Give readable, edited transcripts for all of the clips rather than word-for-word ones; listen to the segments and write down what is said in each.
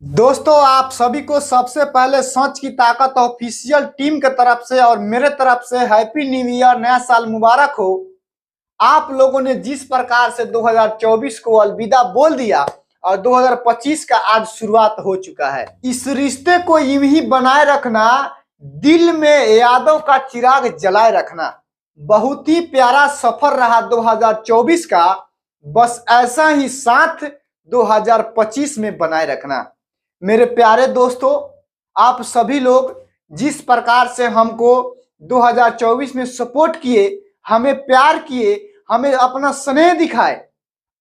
दोस्तों, आप सभी को सबसे पहले सच की ताकत ऑफिशियल टीम के तरफ से और मेरे तरफ से हैप्पी न्यू ईयर, नया साल मुबारक हो। आप लोगों ने जिस प्रकार से 2024 को अलविदा बोल दिया और 2025 का आज शुरुआत हो चुका है। इस रिश्ते को यूं ही बनाए रखना, दिल में यादों का चिराग जलाए रखना। बहुत ही प्यारा सफर रहा 2024 का, बस ऐसा ही साथ 2025 में बनाए रखना। मेरे प्यारे दोस्तों, आप सभी लोग जिस प्रकार से हमको 2024 में सपोर्ट किए, हमें प्यार किए, हमें अपना स्नेह दिखाए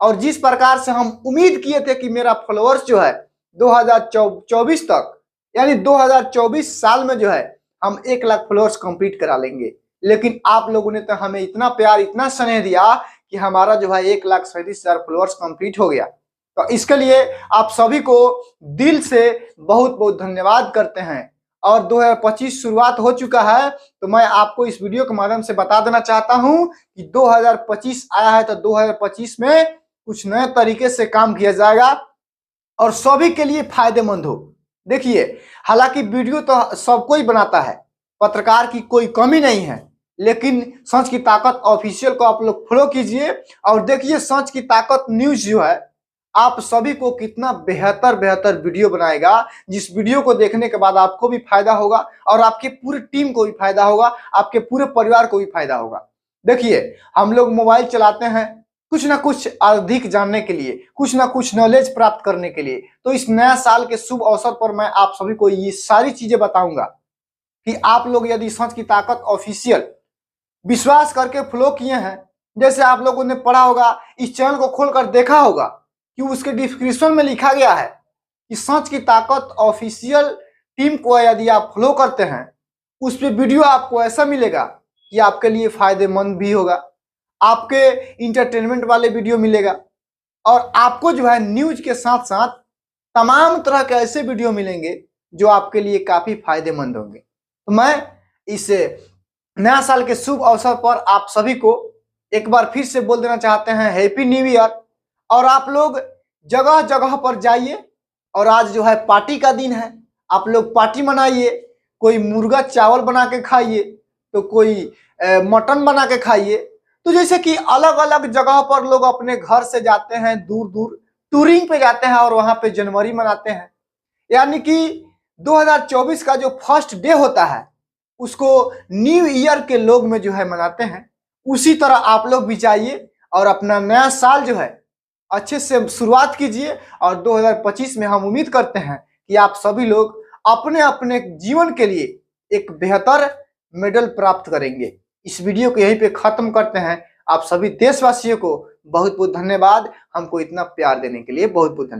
और जिस प्रकार से हम उम्मीद किए थे कि मेरा फॉलोअर्स जो है 2024 तक, यानी 2024 साल में जो है हम 1 लाख फॉलोअर्स कंप्लीट करा लेंगे, लेकिन आप लोगों ने तो हमें इतना प्यार, इतना स्नेह दिया कि हमारा जो है 1,37,000 फॉलोअर्स कंप्लीट हो गया। तो इसके लिए आप सभी को दिल से बहुत बहुत धन्यवाद करते हैं। और 2025 शुरुआत हो चुका है, तो मैं आपको इस वीडियो के माध्यम से बता देना चाहता हूं कि 2025 आया है, तो 2025 में कुछ नए तरीके से काम किया जाएगा और सभी के लिए फायदेमंद हो। देखिए, हालांकि वीडियो तो सबको ही बनाता है, पत्रकार की कोई कमी नहीं है, लेकिन सच की ताकत ऑफिशियल को आप लोग फॉलो कीजिए और देखिए सच की ताकत न्यूज जो है आप सभी को कितना बेहतर बेहतर वीडियो बनाएगा, जिस वीडियो को देखने के बाद आपको भी फायदा होगा और आपके पूरी टीम को भी फायदा होगा, आपके पूरे परिवार को भी फायदा होगा। देखिए, हम लोग मोबाइल चलाते हैं कुछ ना कुछ अधिक जानने के लिए, कुछ ना कुछ नॉलेज प्राप्त करने के लिए। तो इस नया साल के शुभ अवसर पर मैं आप सभी को ये सारी चीजें बताऊंगा कि आप लोग यदि सच की ताकत ऑफिशियल विश्वास करके फॉलो किए हैं, जैसे आप लोगों ने पढ़ा होगा, इस चैनल को खोलकर देखा होगा कि उसके डिस्क्रिप्शन में लिखा गया है कि सच की ताकत ऑफिशियल टीम को यदि आप फॉलो करते हैं, उस पे वीडियो आपको ऐसा मिलेगा कि आपके लिए फायदेमंद भी होगा, आपके इंटरटेनमेंट वाले वीडियो मिलेगा और आपको जो है न्यूज के साथ साथ तमाम तरह के ऐसे वीडियो मिलेंगे जो आपके लिए काफी फायदेमंद होंगे। तो मैं इस नया साल के शुभ अवसर पर आप सभी को एक बार फिर से बोल देना चाहते हैं हैप्पी न्यू ईयर। और आप लोग जगह जगह पर जाइए और आज जो है पार्टी का दिन है, आप लोग पार्टी मनाइए। कोई मुर्गा चावल बना के खाइए, तो कोई मटन बना के खाइए। तो जैसे कि अलग अलग जगह पर लोग अपने घर से जाते हैं, दूर दूर टूरिंग पे जाते हैं और वहां पे जनवरी मनाते हैं, यानी कि 2024 का जो फर्स्ट डे होता है उसको न्यू ईयर के लोग में जो है मनाते हैं। उसी तरह आप लोग भी जाइए और अपना नया साल जो है अच्छे से शुरुआत कीजिए और 2025 में हम उम्मीद करते हैं कि आप सभी लोग अपने अपने जीवन के लिए एक बेहतर मेडल प्राप्त करेंगे। इस वीडियो को यहीं पे खत्म करते हैं। आप सभी देशवासियों को बहुत बहुत धन्यवाद, हमको इतना प्यार देने के लिए बहुत बहुत धन्यवाद।